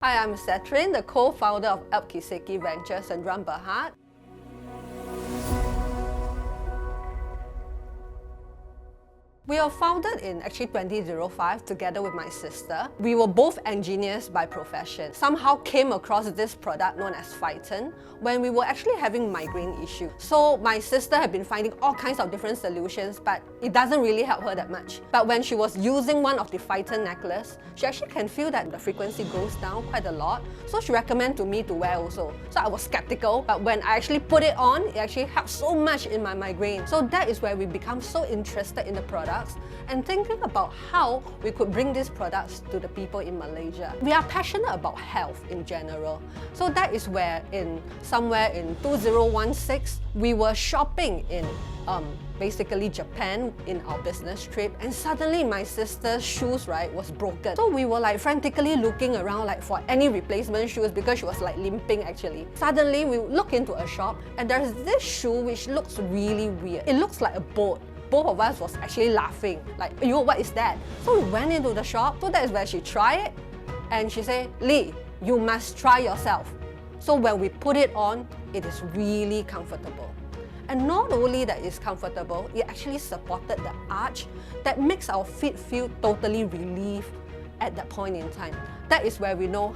Hi, I'm Sethrine, the co-founder of Kiseki Ventures and run Berhad. We were founded in 2005 together with my sister. We were both engineers by profession. Somehow came across this product known as Phiten when we were actually having migraine issues. So my sister had been finding all kinds of different solutions, but it doesn't really help her that much. But when she was using one of the Phiten necklace, she actually can feel that the frequency goes down quite a lot. So she recommended to me to wear also. So I was skeptical, but when I actually put it on, it actually helped so much in my migraine. So that is where we become so interested in the products and thinking about how we could bring these products to the people in Malaysia. We are passionate about health in general. So that is where somewhere in 2016, we were shopping in basically Japan in our business trip, and suddenly my sister's shoes was broken. So we were frantically looking around for any replacement shoes because she was limping actually. Suddenly we look into a shop and there's this shoe which looks really weird. It looks like a boat. Both of us was actually laughing, yo, what is that? So we went into the shop, so that is where she tried it, and she said, Lee, you must try yourself. So when we put it on, it is really comfortable. And not only that it's comfortable, it actually supported the arch that makes our feet feel totally relieved at that point in time. That is where we know,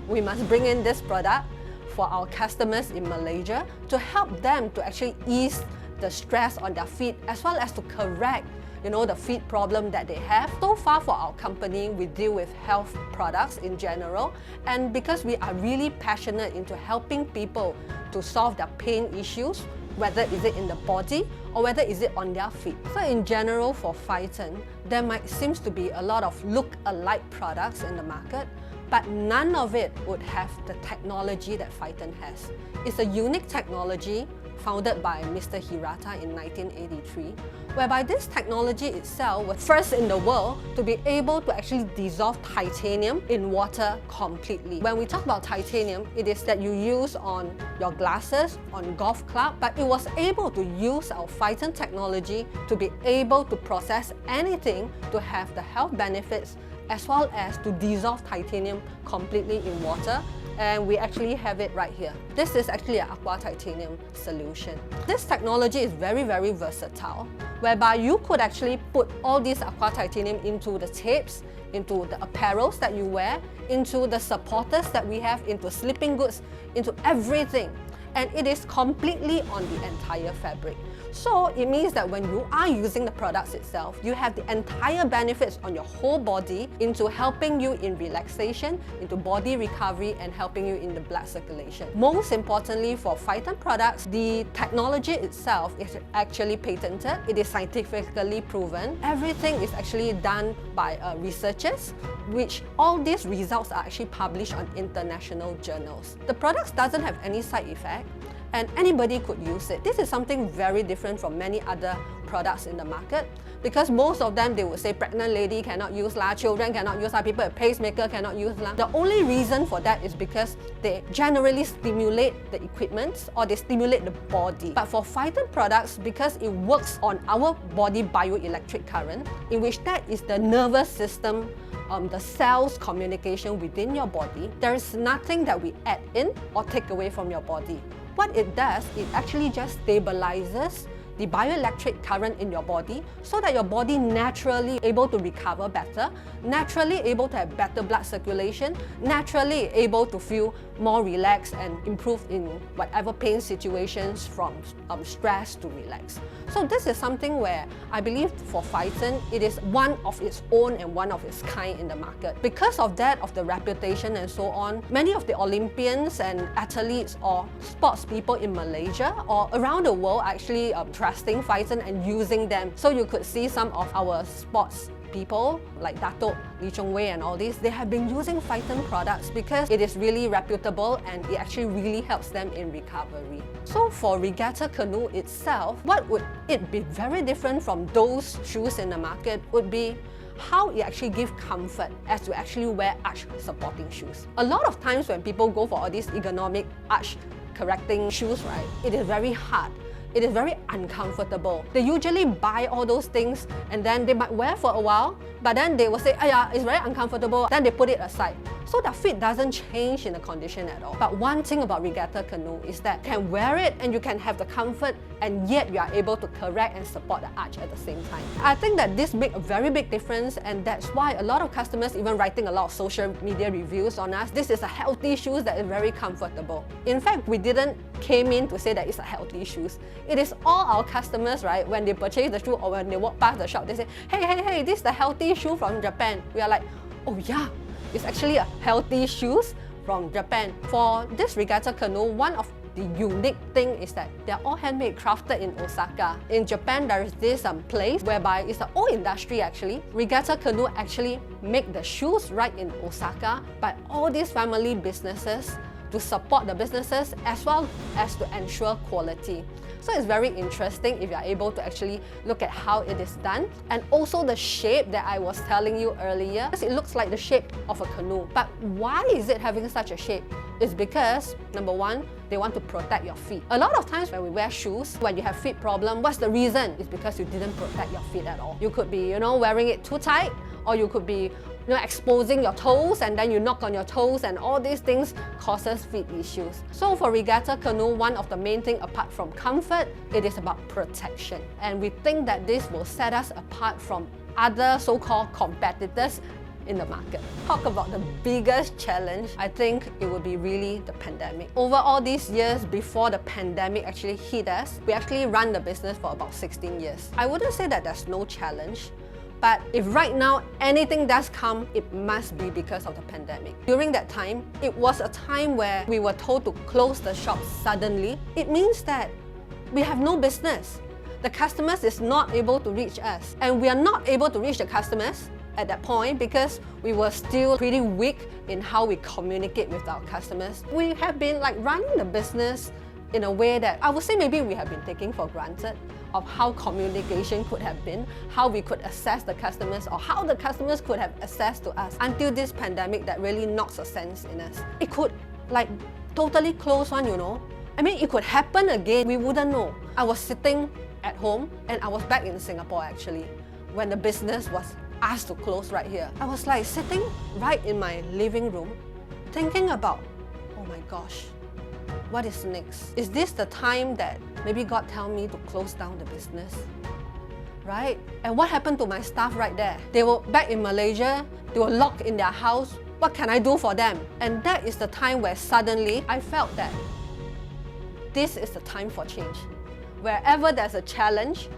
we must bring in this product for our customers in Malaysia to help them to actually ease the stress on their feet as well as to correct the feet problem that they have. So far for our company, we deal with health products in general, and because we are really passionate into helping people to solve their pain issues, whether is it in the body or whether is it on their feet. So in general for Phiten, there seems to be a lot of look-alike products in the market, but none of it would have the technology that Phiten has. It's a unique technology founded by Mr. Hirata in 1983, whereby this technology itself was first in the world to be able to actually dissolve titanium in water completely. When we talk about titanium, it is that you use on your glasses, on golf club, but it was able to use our Phiten technology to be able to process anything to have the health benefits as well as to dissolve titanium completely in water. And we actually have it right here. This is actually an aqua titanium solution. This technology is very, very versatile, whereby you could actually put all these aqua titanium into the tapes, into the apparels that you wear, into the supporters that we have, into sleeping goods, into everything. And it is completely on the entire fabric. So it means that when you are using the products itself, you have the entire benefits on your whole body into helping you in relaxation, into body recovery, and helping you in the blood circulation. Most importantly for Phiten products, the technology itself is actually patented. It is scientifically proven. Everything is actually done by researchers, which all these results are actually published on international journals. The products doesn't have any side effect, and anybody could use it. This is something very different from many other products in the market, because most of them, they would say pregnant lady cannot use lah, children cannot use lah, people with pacemaker cannot use lah. The only reason for that is because they generally stimulate the equipment or they stimulate the body. But for Phiten products, because it works on our body bioelectric current, in which that is the nervous system, the cells communication within your body, there is nothing that we add in or take away from your body. What it does, it actually just stabilizes the bioelectric current in your body so that your body naturally able to recover better, naturally able to have better blood circulation, naturally able to feel more relaxed and improve in whatever pain situations from stress to relax. So this is something where I believe for Phiten, it is one of its own and one of its kind in the market. Because of that, of the reputation and so on, many of the Olympians and athletes or sports people in Malaysia or around the world are actually trusting Phiten and using them. So you could see some of our sports people like Dato, Lee Chong Wei and all these, they have been using Phiten products because it is really reputable and it actually really helps them in recovery. So for Regatta Canoe itself, what would it be very different from those shoes in the market would be how it actually gives comfort as you actually wear arch supporting shoes. A lot of times when people go for all these ergonomic arch correcting shoes, it is very hard. It is very uncomfortable. They usually buy all those things and then they might wear for a while, but then they will say, "Aya, it's very uncomfortable." Then they put it aside. so their feet doesn't change in the condition at all. But one thing about Regatta Canoe is that you can wear it and you can have the comfort, and yet you are able to correct and support the arch at the same time. I think that this makes a very big difference, and that's why a lot of customers even writing a lot of social media reviews on us. This is a healthy shoes that is very comfortable. In fact, we didn't came in to say that it's a healthy shoes. It is all our customers, right? When they purchase the shoe or when they walk past the shop, they say, hey, this is the healthy shoe from Japan. We are like, oh yeah, it's actually a healthy shoes from Japan. For this Regatta Canoe, one of the unique thing is that they're all handmade, crafted in Osaka. In Japan, there is this place whereby it's an old industry actually. Regatta Canoe actually make the shoes right in Osaka by all these family businesses to support the businesses as well as to ensure quality. So it's very interesting if you're able to actually look at how it is done, and also the shape that I was telling you earlier. It looks like the shape of a canoe. But why is it having such a shape? It's because, number one, they want to protect your feet. A lot of times when we wear shoes, when you have feet problem, what's the reason? It's because you didn't protect your feet at all. You could be, wearing it too tight, or you could be exposing your toes, and then you knock on your toes, and all these things causes feet issues. So for Regatta Canoe, one of the main thing apart from comfort, it is about protection. And we think that this will set us apart from other so-called competitors in the market. Talk about the biggest challenge, I think it would be really the pandemic. Over all these years before the pandemic actually hit us, we actually run the business for about 16 years. I wouldn't say that there's no challenge, but if right now anything does come, it must be because of the pandemic. During that time, it was a time where we were told to close the shop suddenly. It means that we have no business. The customers is not able to reach us, and we are not able to reach the customers at that point because we were still pretty weak in how we communicate with our customers. We have been running the business in a way that I would say maybe we have been taking for granted of how communication could have been, how we could assess the customers, or how the customers could have access to us until this pandemic that really knocks a sense in us. It could totally close one, I mean, it could happen again, we wouldn't know. I was sitting at home and I was back in Singapore actually when the business was asked to close right here. I was sitting right in my living room thinking about, oh my gosh, what is next? Is this the time that maybe God tell me to close down the business? Right? And what happened to my staff right there? They were back in Malaysia, they were locked in their house. What can I do for them? And that is the time where suddenly I felt that this is the time for change. Wherever there's a challenge,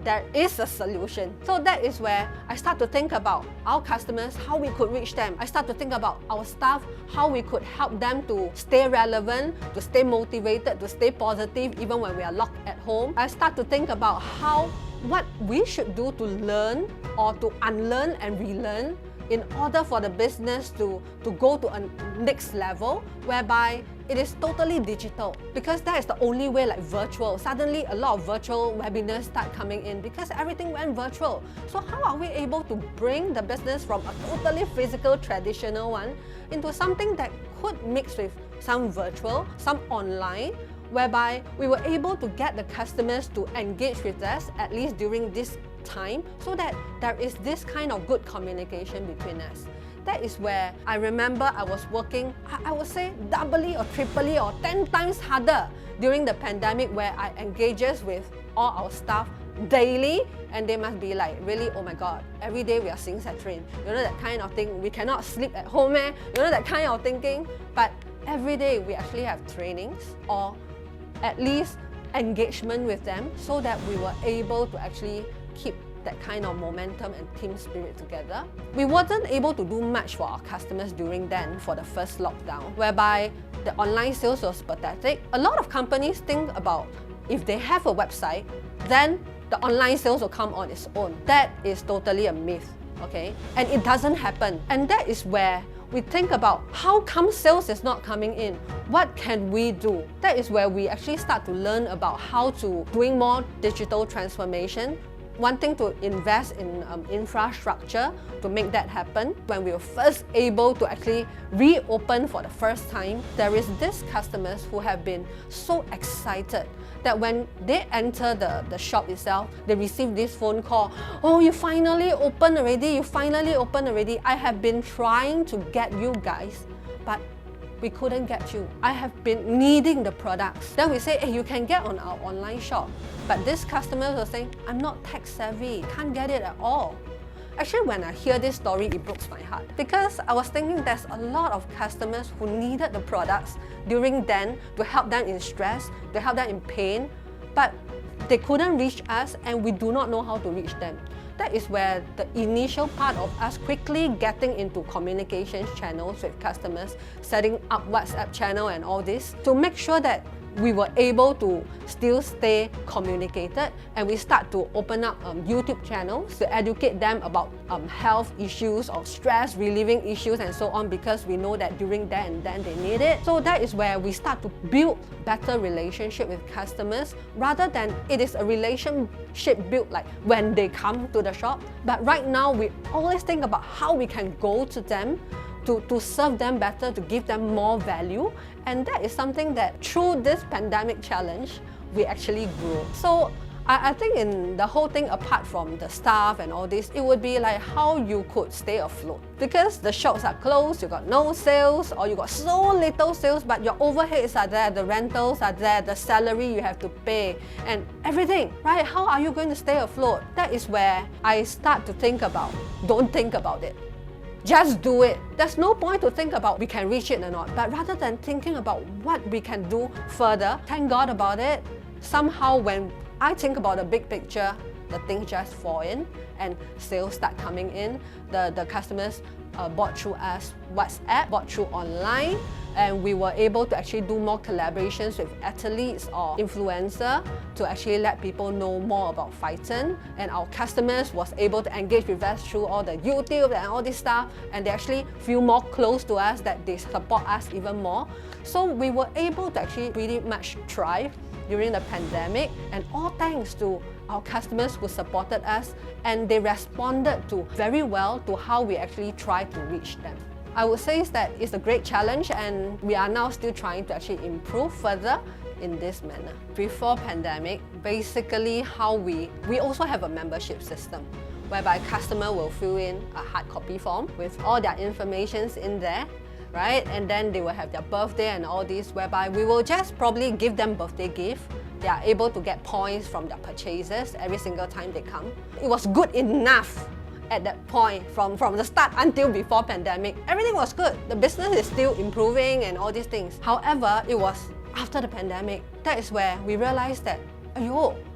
there is a solution. So that is where I start to think about our customers, how we could reach them. I start to think about our staff, how we could help them to stay relevant, to stay motivated, to stay positive even when we are locked at home. I start to think about what we should do to learn or to unlearn and relearn in order for the business to go to a next level whereby it is totally digital, because that is the only way, virtual. Suddenly a lot of virtual webinars start coming in because everything went virtual. So how are we able to bring the business from a totally physical traditional one into something that could mix with some virtual, some online, whereby we were able to get the customers to engage with us at least during this time, so that there is this kind of good communication between us. That is where I remember I was working, I would say doubly or triply or 10 times harder during the pandemic, where I engages with all our staff daily, and they must be really, oh my god, every day we are seeing Sethrine. That kind of thing. We cannot sleep at home, that kind of thinking. But every day we actually have trainings or at least engagement with them, so that we were able to actually keep that kind of momentum and team spirit together. We wasn't able to do much for our customers during then for the first lockdown, whereby the online sales was pathetic. A lot of companies think about if they have a website, then the online sales will come on its own. That is totally a myth, okay? And it doesn't happen. And that is where we think about how come sales is not coming in? What can we do? That is where we actually start to learn about how to doing more digital transformation. wanting to invest in infrastructure to make that happen. When we were first able to actually reopen for the first time, there is these customers who have been so excited that when they enter the shop itself, they receive this phone call, "Oh, you finally open already, you finally open already. I have been trying to get you guys, but we couldn't get you. I have been needing the products." Then we say, "Hey, you can get on our online shop." But these customers are saying, "I'm not tech savvy, can't get it at all." Actually, when I hear this story, it breaks my heart. Because I was thinking there's a lot of customers who needed the products during then to help them in stress, to help them in pain, but they couldn't reach us and we do not know how to reach them. That is where the initial part of us quickly getting into communications channels with customers, setting up WhatsApp channel and all this to make sure that we were able to still stay communicated, and we start to open up YouTube channels to educate them about health issues or stress relieving issues and so on, because we know that during that and then they need it. So that is where we start to build better relationship with customers, rather than it is a relationship built like when they come to the shop. But right now we always think about how we can go to them to serve them better, to give them more value. And that is something that through this pandemic challenge, we actually grew. So I think in the whole thing, apart from the staff and all this, it would be like how you could stay afloat. Because the shops are closed, you got no sales, or you got so little sales, but your overheads are there, the rentals are there, the salary you have to pay, and everything, right? How are you going to stay afloat? That is where I start to think about, don't think about it. Just do it. There's no point to think about we can reach it or not, but rather than thinking about what we can do further, thank God about it. Somehow when I think about the big picture, the things just fall in and sales start coming in. The customers bought through us WhatsApp, bought through online, and we were able to actually do more collaborations with athletes or influencers to actually let people know more about Phiten. And our customers was able to engage with us through all the YouTube and all this stuff, and they actually feel more close to us, that they support us even more. So we were able to actually pretty much thrive during the pandemic, and all thanks to our customers who supported us, and they responded to very well to how we actually try to reach them. I would say that it's a great challenge, and we are now still trying to actually improve further in this manner. Before pandemic, basically how we also have a membership system whereby customer will fill in a hard copy form with all their informations in there, right? And then they will have their birthday and all this, whereby we will just probably give them birthday gift. They are able to get points from their purchases every single time they come. It was good enough at that point, from the start until before pandemic. Everything was good. The business is still improving and all these things. However, it was after the pandemic, that is where we realized that,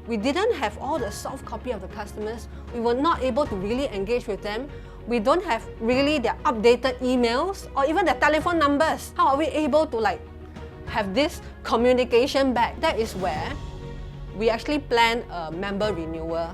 we didn't have all the soft copy of the customers. We were not able to really engage with them. We don't have really their updated emails or even their telephone numbers. How are we able to have this communication back? That is where we actually plan a member renewal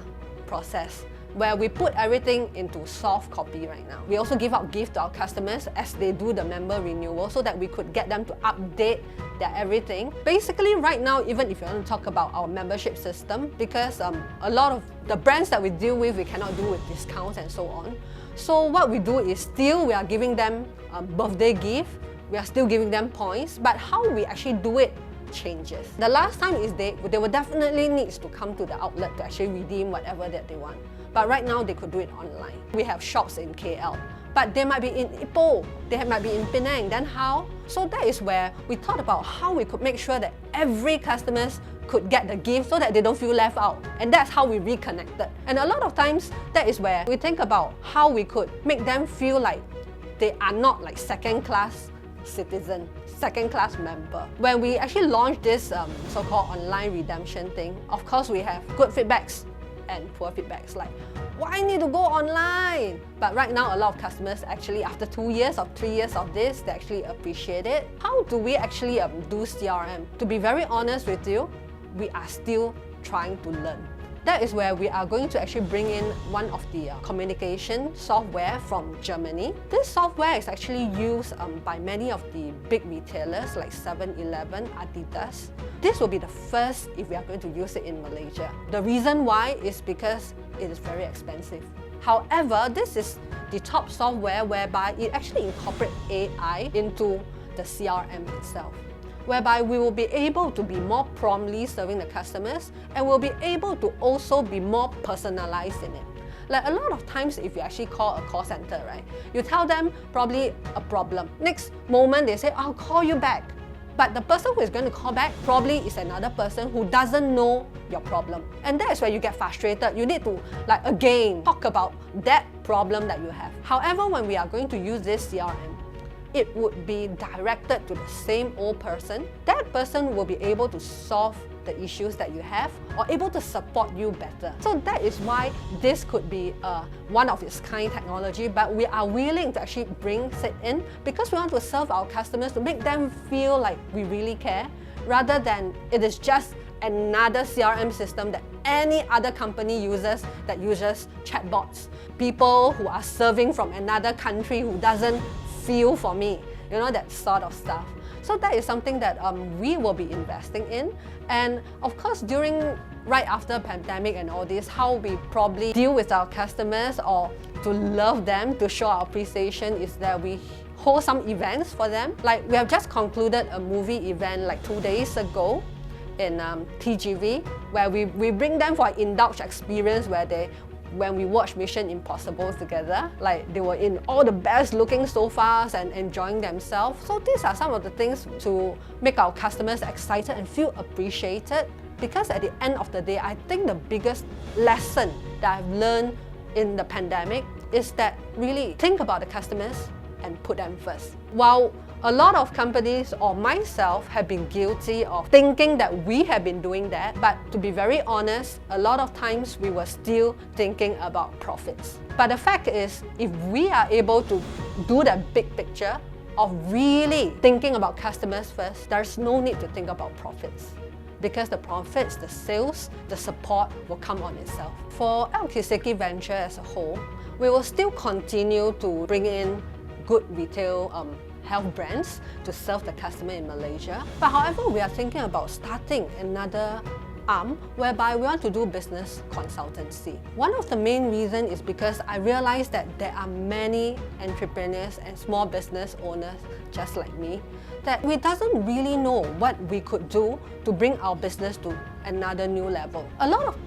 process, where we put everything into soft copy right now. We also give out gifts to our customers as they do the member renewal, so that we could get them to update their everything. Basically right now, even if you want to talk about our membership system, because a lot of the brands that we deal with, we cannot do with discounts and so on. So what we do is still we are giving them a birthday gift, we are still giving them points, but how we actually do it changes. The last time is they will definitely needs to come to the outlet to actually redeem whatever that they want. But right now they could do it online. We have shops in KL, but they might be in Ipoh, they might be in Penang, then how? So that is where we thought about how we could make sure that every customers could get the gift so that they don't feel left out. And that's how we reconnected. And a lot of times, that is where we think about how we could make them feel like they are not like second-class citizen, second-class member. When we actually launched this so-called online redemption thing, of course we have good feedbacks and poor feedbacks, like, why need to go online? But right now, a lot of customers actually, after 2 years or 3 years of this, they actually appreciate it. How do we actually do CRM? To be very honest with you, we are still trying to learn. That is where we are going to actually bring in one of the communication software from Germany. This software is actually used by many of the big retailers like 7-Eleven, Adidas. This will be the first if we are going to use it in Malaysia. The reason why is because it is very expensive. However, this is the top software whereby it actually incorporates AI into the CRM itself, whereby we will be able to be more promptly serving the customers and will be able to also be more personalized in it. Like a lot of times if you actually call a call center, right, you tell them probably a problem. Next moment they say, I'll call you back. But the person who is going to call back probably is another person who doesn't know your problem. And that is where you get frustrated. You need to again talk about that problem that you have. However, when we are going to use this CRM, it would be directed to the same old person. That person will be able to solve the issues that you have or able to support you better. So that is why this could be one of its kind technology, but we are willing to actually bring it in because we want to serve our customers to make them feel like we really care, rather than it is just another CRM system that any other company uses that uses chatbots. People who are serving from another country who doesn't feel for me, you know, that sort of stuff. So that is something that we will be investing in. And of course, right after pandemic and all this, how we probably deal with our customers or to love them, to show our appreciation, is that we hold some events for them. Like we have just concluded a movie event like 2 days ago in TGV, where we bring them for an indulge experience when we watch Mission Impossible together. Like they were in all the best looking sofas and enjoying themselves. So these are some of the things to make our customers excited and feel appreciated. Because at the end of the day, I think the biggest lesson that I've learned in the pandemic is that really think about the customers and put them first. While a lot of companies or myself have been guilty of thinking that we have been doing that, but to be very honest, a lot of times we were still thinking about profits. But the fact is, if we are able to do that big picture of really thinking about customers first, there's no need to think about profits. Because the profits, the sales, the support will come on itself. For our Kiseki venture as a whole, we will still continue to bring in good retail health brands to serve the customer in Malaysia. But however, we are thinking about starting another arm whereby we want to do business consultancy. One of the main reasons is because I realized that there are many entrepreneurs and small business owners just like me that we doesn't really know what we could do to bring our business to another new level. A lot of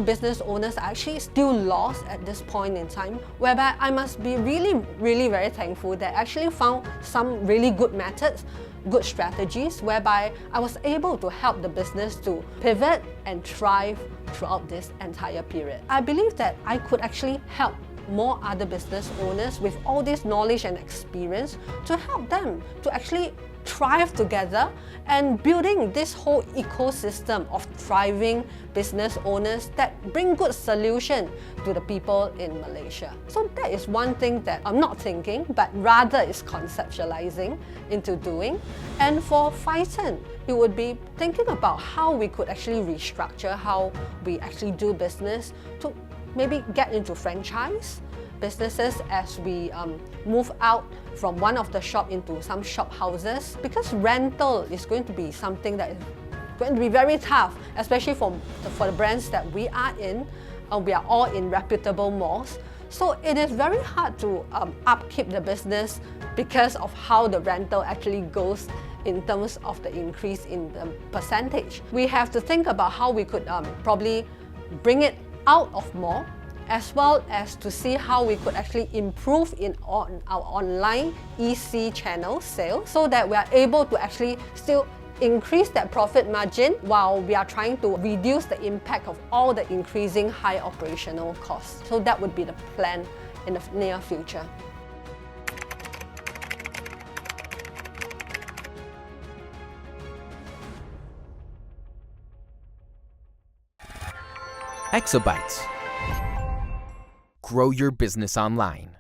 business owners are actually still lost at this point in time, whereby I must be really very thankful that I actually found some really good methods, good strategies, whereby I was able to help the business to pivot and thrive throughout this entire period. I believe that I could actually help more other business owners with all this knowledge and experience to help them to actually thrive together and building this whole ecosystem of thriving business owners that bring good solution to the people in Malaysia. So that is one thing that I'm not thinking, but rather is conceptualizing into doing. And for Phiten, it would be thinking about how we could actually restructure how we actually do business to maybe get into franchise businesses as we move out from one of the shop into some shop houses, because rental is going to be something that is going to be very tough, especially for the brands that we are in. We are all in reputable malls, so it is very hard to upkeep the business because of how the rental actually goes in terms of the increase in the percentage. We have to think about how we could probably bring it out of mall, as well as to see how we could actually improve on our online EC channel sales so that we are able to actually still increase that profit margin while we are trying to reduce the impact of all the increasing high operational costs. So that would be the plan in the near future. Exabytes. Grow your business online.